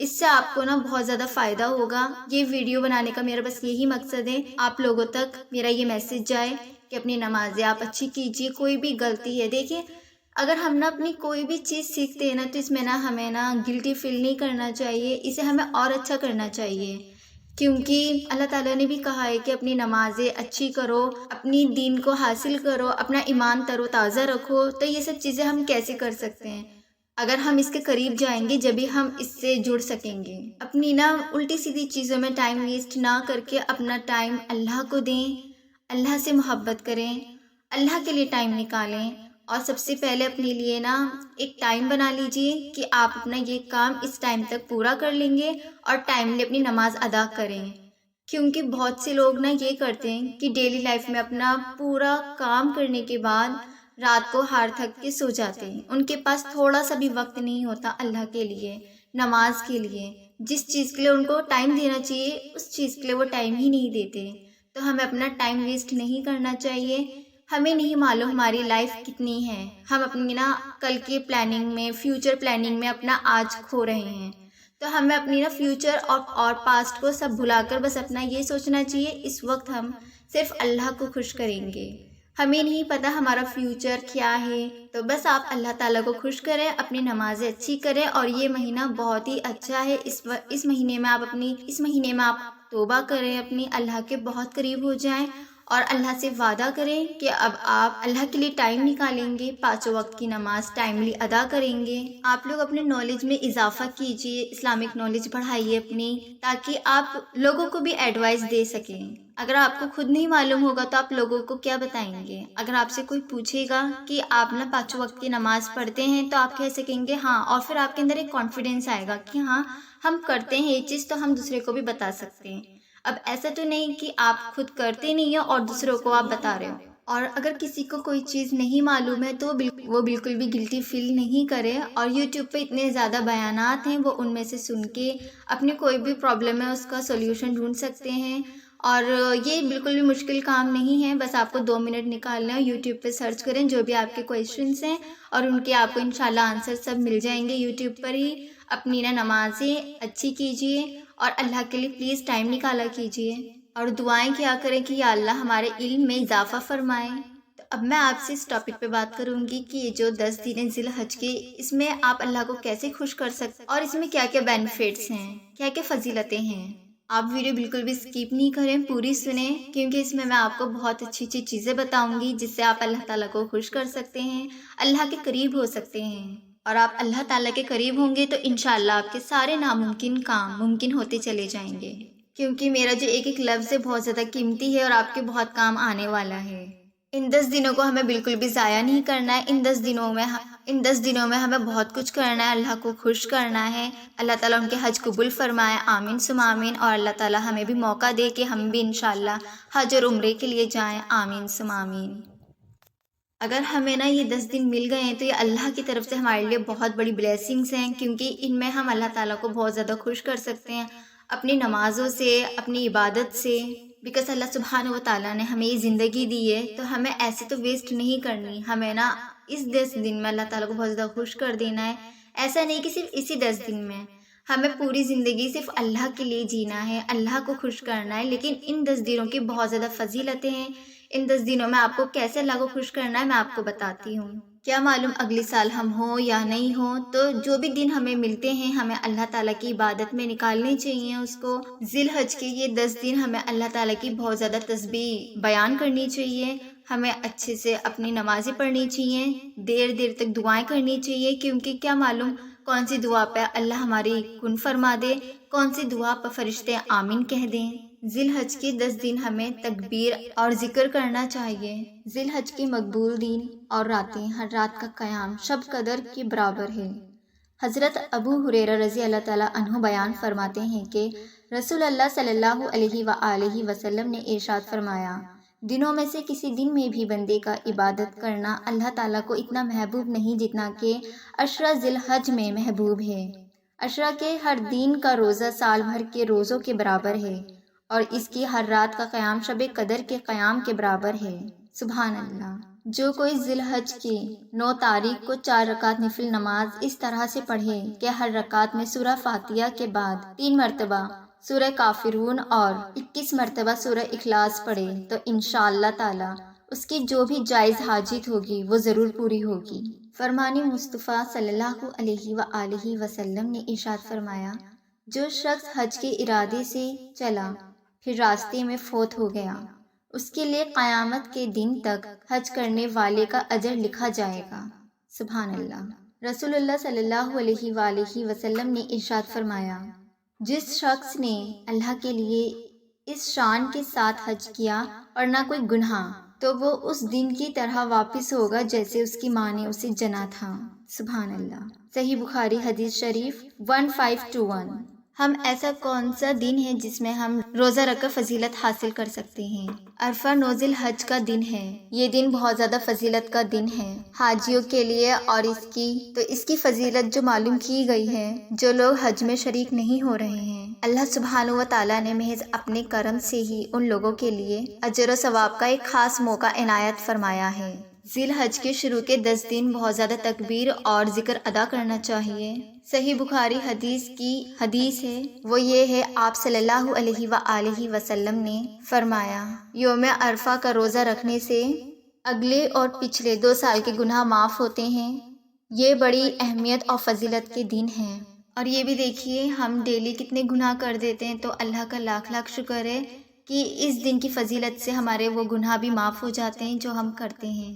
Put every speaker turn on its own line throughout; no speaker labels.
اس سے آپ کو نا بہت زیادہ فائدہ ہوگا۔ یہ ویڈیو بنانے کا میرا بس یہی مقصد ہے، آپ لوگوں تک میرا یہ میسج جائے کہ اپنی نمازیں آپ اچھی کیجیے۔ کوئی بھی غلطی ہے، دیکھیے اگر ہم نا اپنی کوئی بھی چیز سیکھتے ہیں نا تو اس میں نا ہمیں نا گلٹی فیل نہیں کرنا چاہیے، اسے ہمیں اور اچھا کرنا چاہیے، کیونکہ اللہ تعالیٰ نے بھی کہا ہے کہ اپنی نمازیں اچھی کرو، اپنی دین کو حاصل کرو، اپنا ایمان تر و تازہ رکھو۔ تو یہ سب چیزیں ہم کیسے کر سکتے ہیں؟ اگر ہم اس کے قریب جائیں گے جبھی ہم اس سے جڑ سکیں گے۔ اپنی نا الٹی سیدھی چیزوں میں ٹائم ویسٹ نہ کر کے اپنا ٹائم اللہ کو دیں، اللہ سے محبت کریں، اللہ کے لیے ٹائم نکالیں، اور سب سے پہلے اپنے لیے نا ایک ٹائم بنا لیجئے کہ آپ اپنا یہ کام اس ٹائم تک پورا کر لیں گے اور ٹائملی اپنی نماز ادا کریں۔ کیونکہ بہت سے لوگ نا یہ کرتے ہیں کہ ڈیلی لائف میں اپنا پورا کام کرنے کے بعد رات کو ہار تھک کے سو جاتے ہیں، ان کے پاس تھوڑا سا بھی وقت نہیں ہوتا اللہ کے لیے، نماز کے لیے، جس چیز کے لیے ان کو ٹائم دینا چاہیے اس چیز کے لیے وہ ٹائم ہی نہیں دیتے۔ تو ہمیں اپنا ٹائم ویسٹ نہیں کرنا چاہیے۔ ہمیں نہیں معلوم ہماری لائف کتنی ہے، ہم اپنی نا کل کی پلاننگ میں، فیوچر پلاننگ میں اپنا آج کھو رہے ہیں۔ تو ہمیں اپنی نا فیوچر اور پاسٹ کو سب بھلا کر بس اپنا یہ سوچنا چاہیے اس وقت ہم صرف اللہ کو خوش کریں گے۔ ہمیں نہیں پتا ہمارا فیوچر کیا ہے، تو بس آپ اللہ تعالیٰ کو خوش کریں، اپنی نمازیں اچھی کریں، اور یہ مہینہ بہت ہی اچھا ہے۔ اس مہینے میں آپ توبہ کریں، اپنی اللہ کے بہت قریب ہو جائیں، اور اللہ سے وعدہ کریں کہ اب آپ اللہ کے لیے ٹائم نکالیں گے، 5 وقت کی نماز ٹائملی ادا کریں گے۔ آپ لوگ اپنے نالج میں اضافہ کیجئے، اسلامک نالج بڑھائیے اپنی، تاکہ آپ لوگوں کو بھی ایڈوائز دے سکیں۔ اگر آپ کو خود نہیں معلوم ہوگا تو آپ لوگوں کو کیا بتائیں گے؟ اگر آپ سے کوئی پوچھے گا کہ آپ نا 5 وقت کی نماز پڑھتے ہیں تو آپ کہہ سکیں گے ہاں، اور پھر آپ کے اندر ایک کانفیڈینس آئے گا کہ ہاں ہم کرتے ہیں یہ چیز، تو ہم دوسرے کو بھی بتا سکتے ہیں۔ اب ایسا تو نہیں کہ آپ خود کرتے نہیں ہیں اور دوسروں کو آپ بتا رہے ہو۔ اور اگر کسی کو کوئی چیز نہیں معلوم ہے تو وہ بالکل بھی گلٹی فیل نہیں کرے، اور یوٹیوب پہ اتنے زیادہ بیانات ہیں، وہ ان میں سے سن کے اپنی کوئی بھی پرابلم ہے اس کا سولوشن ڈھونڈ سکتے ہیں۔ اور یہ بالکل بھی مشکل کام نہیں ہے، بس آپ کو 2 منٹ نکالنا ہے، یوٹیوب پہ سرچ کریں جو بھی آپ کے کویشچنس ہیں، اور ان کے آپ کو انشاءاللہ آنسر سب مل جائیں گے یوٹیوب پر ہی۔ اپنی نا نمازیں اچھی کیجیے، اور اللہ کے لیے پلیز ٹائم نکالا کیجیے، اور دعائیں کیا کریں کہ یا اللہ ہمارے علم میں اضافہ فرمائے۔ تو اب میں آپ سے اس ٹاپک پہ بات کروں گی کہ یہ جو 10 دن ہیں ذی الحج کے، اس میں آپ اللہ کو کیسے خوش کر سکتے، اور اس میں کیا کیا بینیفٹس ہیں، کیا کیا فضیلتیں ہیں۔ آپ ویڈیو بالکل بھی اسکپ نہیں کریں، پوری سنیں، کیونکہ اس میں آپ کو بہت اچھی اچھی چیزیں بتاؤں گی جس سے آپ اللہ تعالیٰ کو خوش کر سکتے ہیں، اللہ کے قریب ہو سکتے ہیں۔ اور آپ اللہ تعالیٰ کے قریب ہوں گے تو انشاءاللہ آپ کے سارے ناممکن کام ممکن ہوتے چلے جائیں گے، کیونکہ میرا جو ایک ایک لفظ ہے بہت زیادہ قیمتی ہے اور آپ کے بہت کام آنے والا ہے۔ ان 10 دنوں کو ہمیں بالکل بھی ضائع نہیں کرنا ہے۔ ان 10 دنوں میں ہمیں بہت کچھ کرنا ہے، اللہ کو خوش کرنا ہے۔ اللہ تعالیٰ ان کے حج قبول فرمائے، آمین ثم آمین، اور اللہ تعالیٰ ہمیں بھی موقع دے کہ ہم بھی انشاءاللہ حج اور عمرے کے لیے جائیں، آمین ثم آمین۔ اگر ہمیں نا یہ 10 دن مل گئے ہیں تو یہ اللہ کی طرف سے ہمارے لیے بہت بڑی بلیسنگز ہیں، کیونکہ ان میں ہم اللہ تعالیٰ کو بہت زیادہ خوش کر سکتے ہیں اپنی نمازوں سے، اپنی عبادت سے، بیکاز اللہ سبحانہ و تعالیٰ نے ہمیں یہ زندگی دی ہے تو ہمیں ایسے تو ویسٹ نہیں کرنی، ہمیں نا اس 10 دن میں اللہ تعالیٰ کو بہت زیادہ خوش کر دینا ہے۔ ایسا نہیں کہ صرف اسی 10 دن میں، ہمیں پوری زندگی صرف اللہ کے لیے جینا ہے، اللہ کو خوش کرنا ہے۔ لیکن ان 10 دنوں کی بہت زیادہ فضیلتیں ہیں۔ ان 10 دنوں میں آپ کو کیسے اللہ کو خوش کرنا ہے میں آپ کو بتاتی ہوں۔ کیا معلوم اگلے سال ہم ہوں یا نہیں ہوں، تو جو بھی دن ہمیں ملتے ہیں ہمیں اللہ تعالیٰ کی عبادت میں نکالنے چاہیے اس کو۔ ذی الحج کے یہ 10 دن ہمیں اللہ تعالیٰ کی بہت زیادہ تسبیح بیان کرنی چاہیے، ہمیں اچھے سے اپنی نمازیں پڑھنی چاہیے، دیر دیر تک دعائیں کرنی چاہیے، کیونکہ کیا معلوم کون سی دعا پہ اللہ ہماری کن فرما دے، کون سی دعا پہ فرشتے آمین کہہ دیں۔ ذی الحج کے 10 دن ہمیں تکبیر اور ذکر کرنا چاہیے۔ ذی الحج کے مقبول دن اور راتیں، ہر رات کا قیام شب قدر کے برابر ہے۔ حضرت ابو ہریرہ رضی اللہ تعالیٰ عنہ بیان فرماتے ہیں کہ رسول اللہ صلی اللہ علیہ وآلہ وسلم نے ارشاد فرمایا، دنوں میں سے کسی دن میں بھی بندے کا عبادت کرنا اللہ تعالیٰ کو اتنا محبوب نہیں جتنا کہ عشرہ ذی الحج میں محبوب ہے۔ عشرہ کے ہر دن کا روزہ سال بھر کے روزوں کے برابر ہے، اور اس کی ہر رات کا قیام شب قدر کے قیام کے برابر ہے۔ سبحان اللہ۔ جو کوئی ذی الحج کی 9 تاریخ کو 4 رکعت نفل نماز اس طرح سے پڑھے کہ ہر رکعت میں سورہ فاتحہ کے بعد 3 مرتبہ سورہ کافرون اور 21 مرتبہ سورہ اخلاص پڑھے تو انشاءاللہ تعالی اس کی جو بھی جائز حاجت ہوگی وہ ضرور پوری ہوگی۔ فرمان مصطفیٰ صلی اللہ علیہ وآلہ وسلم نے ارشاد فرمایا، جو شخص حج کے ارادے سے چلا پھر راستے میں فوت ہو گیا، اس کے لیے قیامت کے دن تک حج کرنے والے کا اجر لکھا جائے گا۔ سبحان اللہ۔ رسول اللہ صلی اللہ علیہ وآلہ وسلم نے ارشاد فرمایا، جس شخص نے اللہ کے لیے اس شان کے ساتھ حج کیا اور نہ کوئی گناہ، تو وہ اس دن کی طرح واپس ہوگا جیسے اس کی ماں نے اسے جنا تھا۔ سبحان اللہ۔ صحیح بخاری حدیث شریف 1521۔ ہم ایسا کون سا دن ہے جس میں ہم روزہ رکھ کر فضیلت حاصل کر سکتے ہیں؟ عرفہ 9 ذی الحج کا دن ہے۔ یہ دن بہت زیادہ فضیلت کا دن ہے حاجیوں کے لیے، اور اس کی فضیلت جو معلوم کی گئی ہے، جو لوگ حج میں شریک نہیں ہو رہے ہیں، اللہ سبحانہ و تعالیٰ نے محض اپنے کرم سے ہی ان لوگوں کے لیے اجر و ثواب کا ایک خاص موقع عنایت فرمایا ہے۔ ذی الحج کے شروع کے 10 دن بہت زیادہ تکبیر اور ذکر ادا کرنا چاہیے۔ صحیح بخاری حدیث کی حدیث ہے، وہ یہ ہے، آپ صلی اللہ علیہ وآلہ وسلم نے فرمایا، یوم عرفہ کا روزہ رکھنے سے اگلے اور پچھلے 2 سال کے گناہ معاف ہوتے ہیں۔ یہ بڑی اہمیت اور فضیلت کے دن ہیں۔ اور یہ بھی دیکھیے ہم ڈیلی کتنے گناہ کر دیتے ہیں، تو اللہ کا لاکھ لاکھ شکر ہے کہ اس دن کی فضیلت سے ہمارے وہ گناہ بھی معاف ہو جاتے ہیں جو ہم کرتے ہیں۔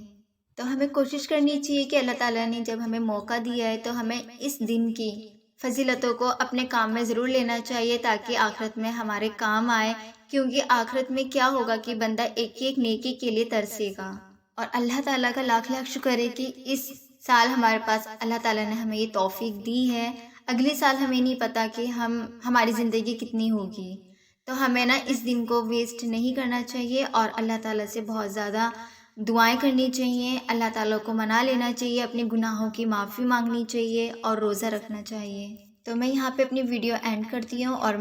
تو ہمیں کوشش کرنی چاہیے کہ اللہ تعالیٰ نے جب ہمیں موقع دیا ہے تو ہمیں اس دن کی فضیلتوں کو اپنے کام میں ضرور لینا چاہیے، تاکہ آخرت میں ہمارے کام آئے، کیونکہ آخرت میں کیا ہوگا کہ بندہ ایک ایک نیکی کے لیے ترسے گا۔ اور اللہ تعالیٰ کا لاکھ لاکھ شکر ہے کہ اس سال ہمارے پاس اللہ تعالیٰ نے ہمیں یہ توفیق دی ہے۔ اگلے سال ہمیں نہیں پتا کہ ہماری زندگی کتنی ہوگی، تو ہمیں اس دن کو ویسٹ نہیں کرنا چاہیے، اور اللہ تعالیٰ سے بہت زیادہ دعائیں کرنی چاہیے، اللہ تعالیٰ کو منا لینا چاہیے، اپنے گناہوں کی معافی مانگنی چاہیے اور روزہ رکھنا چاہیے۔ تو میں یہاں پہ اپنی ویڈیو اینڈ کرتی ہوں، اور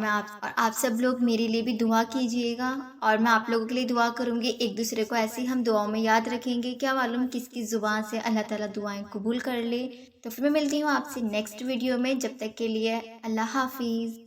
آپ سب لوگ میرے لیے بھی دعا کیجیے گا، اور میں آپ لوگوں کے لیے دعا کروں گی، ایک دوسرے کو ایسے ہی ہم دعاؤں میں یاد رکھیں گے، کیا معلوم کس کی زبان سے اللہ تعالیٰ دعائیں قبول کر لے۔ تو پھر میں ملتی ہوں آپ سے نیکسٹ ویڈیو میں، جب تک کے لیے اللہ حافظ۔